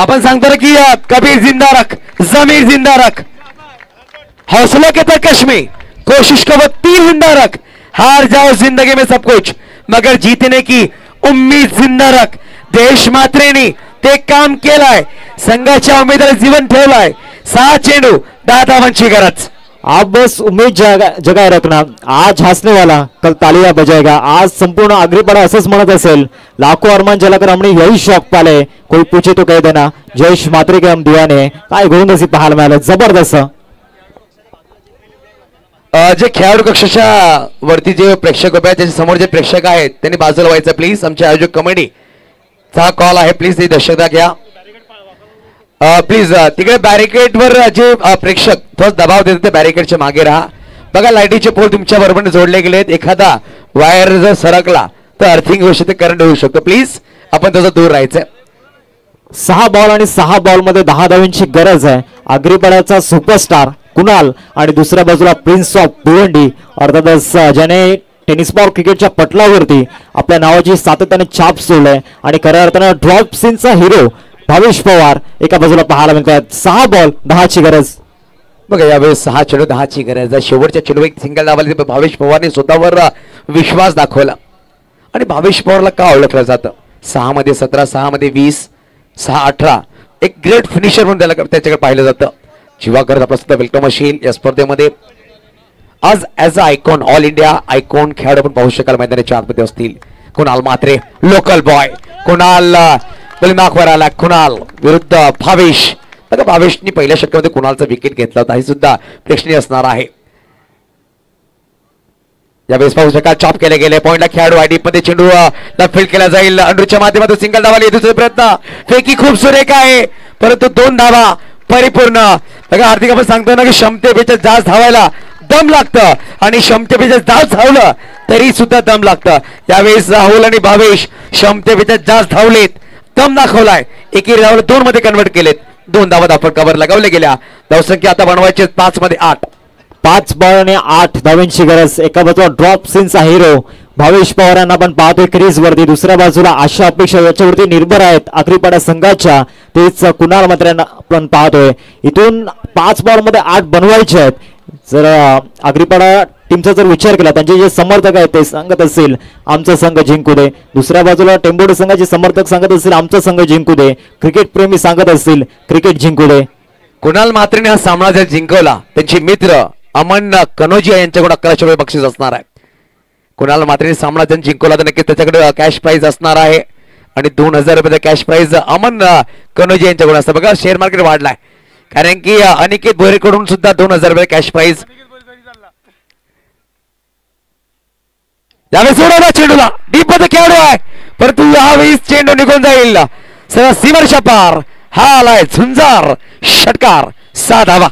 अपन सांगतो ना की कबीर जिंदा रख, जमीर जिंदा रख, हौसला के तरकश में कोशिश को वो तीर जिंदा रख, हार जाओ जिंदगी में सब कुछ मगर जीतने की उम्मीद जिंदा रख. देश मात्रेने ते काम केलंय, संघाच्या उमेदवार जीवन ठेवलाय. 6 चेंडू 10 धावांची गरज. आप बस उम्मीद जगाए रखना, आज हंसने वाला कल तालियां बजाएगा. आज संपूर्ण आगरीपाडा असंच म्हणत असेल, लाखों अरमान जलाकर हमने यही शौक पाले, कोई पूछे तो कह देना जयेश मात्रे के हम दीवाने. काय गोलंदाजी पाहायला मिळालं, जबरदस्त. जे खेळाडू कक्षाच्या वरती जे प्रेक्षक उभे आहेत त्याच्या समोर जे प्रेक्षक आहेत त्यांनी बाजूला व्हायचं प्लीज. आमच्या आयोजक कमिटीचा कॉल आहे, प्लीज ते दर्शकता घ्या प्लीज. तिकडे बॅरिकेड वर जे प्रेक्षक थोडं दबाव देतात ते बॅरिकेडच्या मागे राहा. बघा लाईटीचे पोल तुमच्या बरोबर जोडले गेलेत, एखादा वायर जर सरकला तर अर्थिंग होऊ शकते, करंट होऊ शकतो. प्लीज आपण त्याचा दूर राहायचं. 6 बॉल आणि 6 बॉल मध्ये 10 धावांची गरज आहे. आगरीपाड्याचा सुपरस्टार कुणाल आणि दुसऱ्या बाजूला प्रिन्स ऑफ भिवंडी, अर्थातच ज्याने टेनिस बॉल क्रिकेटच्या पटलावरती आपल्या नावाची सातत्याने छाप सोडलाय आणि खऱ्या अर्थानं ड्रॉप सीनचा हिरो भावेश पवार एका बाजूला पाहायला मिळतात. 6 बॉल 10 ची गरज. बघा यावेळेस 6 चेंडू 10 ची गरज आहे. शेवटच्या चेंडू एक सिंगल डावाली भावेश पवारने स्वतःवर विश्वास दाखवला आणि भावेश पवारला का ओळखलं जातं, 6 मध्ये 17, 6 मध्ये 20, 6 18 एक ग्रेट फिनिशर म्हणून त्याच्याकडे पाहिलं जातं. जीवा करत आपला सुद्धा वेलकम असेल या स्पर्धेमध्ये. आज as a icon, all India icon खेळाडू आपण पाहू शकाल मैदानाच्या आतमध्ये असतील. कुणाल मात्रे लोकल बॉय, कुणाल नाकवर आला, कुणाल विरुद्ध भावेश. बघा भावेशनी पहिल्या षटकामध्ये कुणालचा विकेट घेतला होता, हे सुद्धा प्रेक्षणीय असणार आहे. यावेळेस पाहू शकाल चॉप केले गेले, पॉइंटला खेळाडू आयडी मध्ये चेंडू फील्ड केला जाईल. अंडूच्या माध्यमातून सिंगल धावा दुसरा प्रयत्न, फेकी खूप सुरेख आहे परंतु 2 धावा परिपूर्ण. बघा हार्दिक आपण सांगतो ना की क्षमतेपेक्षा जास्त धावायला दम लागतं आणि क्षमतेपेक्षा जास्त धावलं तरी सुद्धा दम लागतं. यावेळेस राहुल आणि भावेश क्षमतेपेक्षा जास्त धावलेत, दम दाखवलाय. एकेरी धावलं 2 मध्ये कन्वर्ट केलेत. 2 धावा धापड कव्हर लगावल्या गेल्या. धावसंख्या आता बनवायचे 5 मध्ये 8. 5 बॉल आणि 8 धावांची गरज. एका बाजूला ड्रॉप सीनचा हिरो भावेश पवार यांना आपण पाहतोय क्रीज वरती, दुसऱ्या बाजूला आशा अपेक्षा याच्यावरती निर्भर आहेत आगरीपाडा संघाच्या, तेच कुणाल मात्रेंना आपण पाहतोय. इथून 5 बॉल मध्ये 8 बनवायचे आहेत. जर आगरीपाडा टीमचा जर विचार केला, त्यांचे जे समर्थक आहेत ते सांगत असतील आमचा संघ जिंकू दे, दुसऱ्या बाजूला टेंबोडे संघाचे समर्थक सांगत असतील आमचा संघ जिंकू दे, क्रिकेट प्रेमी सांगत असतील क्रिकेट जिंकू दे. कुणाल मात्रेने हा सामना जर जिंकवला, त्यांचे मित्र अमन कनोजिया यांच्याकडे 1100 रुपये बक्षीस असणार आहे. कुणाल मात्रेने सामना जर जिंकवला तर नक्कीच त्याच्याकडे कॅश प्राइज असणार आहे आणि 2000 रुपये कॅश प्राइज अमन कनोजिया यांच्याकडे असतं. बघा शेअर मार्केट वाढलाय कारण की अनिकेत भोरेकडून सुद्धा 2000 रुपये कॅश प्राइज. यावेळेस सोडवला चेंडूला, डीप मध्ये खेळाडू आहे परंतु यावेळेस चेंडू निघून जाईल सरळ सीमारेषा पार. हा आलाय झुंजार षटकार. 6 धावा.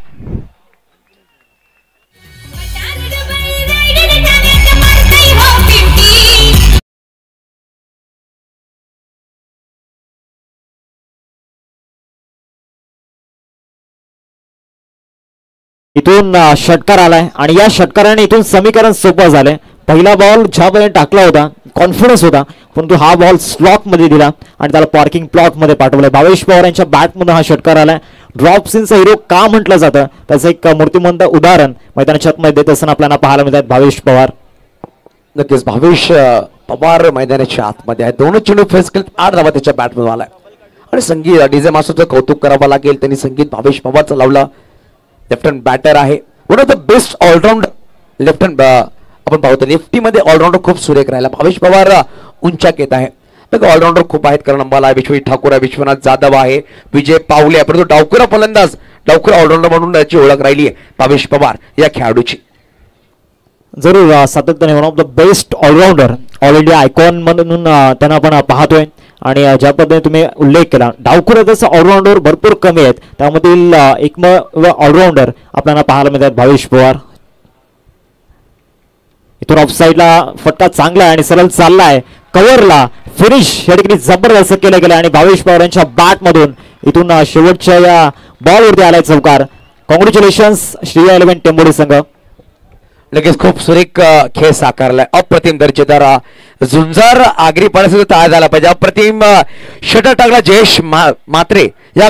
इथून षटकार आलाय आणि या षटकाराने इथून समीकरण सोपं झालंय. पहिला बॉल ज्यापर्यंत टाकला होता कॉन्फिडन्स होता, परंतु हा बॉल स्लॉट मध्ये दिला आणि त्याला पार्किंग प्लॉट मध्ये पाठवलंय. भावेश पवार यांच्या बॅटमधून हा षटकार आलाय. ड्रॉप सीनचा हिरो का म्हटलं जातं त्याचं एक मूर्तिमंत उदाहरण मैदानाच्या आतमध्ये देत असताना आपल्याला पाहायला मिळतात भावेश पवार. नक्कीच भावेश पवार मैदानाच्या आतमध्ये आहे. 2 चेंडू फेस केले, 8 धावा त्याच्या बॅटमधून आलाय आणि संगीत डीजे मास्टरचं कौतुक करावं लागेल, त्यांनी संगीत भावेश पवारचं लावलं. लेफ्ट हँड बॅटर आहे, one of the best all around left hand. आपण पाहतो लेफ्टी मध्ये ऑलराऊंडर खूप सुरेख राहिला. भावेश पवार उंचाक येत आहे. ऑलराऊंडर खूप आहेत, कारण अंबाला विश्वजित ठाकूर आहे, विश्वनाथ जाधव आहे, विजय पावले आहे, परंतु डावखुरा फलंदाज, डावखुरा ऑलराऊंडर म्हणून त्याची ओळख राहिली आहे भावेश पवार या खेळाडूची. जरूर सातत्याने one of the best allrounder, all India icon म्हणून त्यांना आपण पाहतोय. आणि ज्या पद्धतीने तुम्ही उल्लेख केला डावखुराचा ऑलराऊंडर भरपूर कमी आहेत, त्यामधील एकमेव ऑलराऊंडर आपल्याला पाहायला मिळतात भावेश पवार. इथून ऑफ साईडला फटका चांगला आहे आणि सरळ चाललाय कव्हरला, फिनिश या ठिकाणी जबरदस्त केलं गेलं आणि भावेश पवार यांच्या बॅट मधून इथून शेवटच्या या बॉलवरती आलाय चौकार. कॉंग्रॅच्युलेशन्स श्री 11 टेंबोडे संघ. लगेच खूप सुरेख खेळ साकारलाय. अप्रतिम दर्जेदार झुंजार आगरी पडायचा तयार झाला पाहिजे. अप्रतिम षटक टाकला जयेश मात्रे या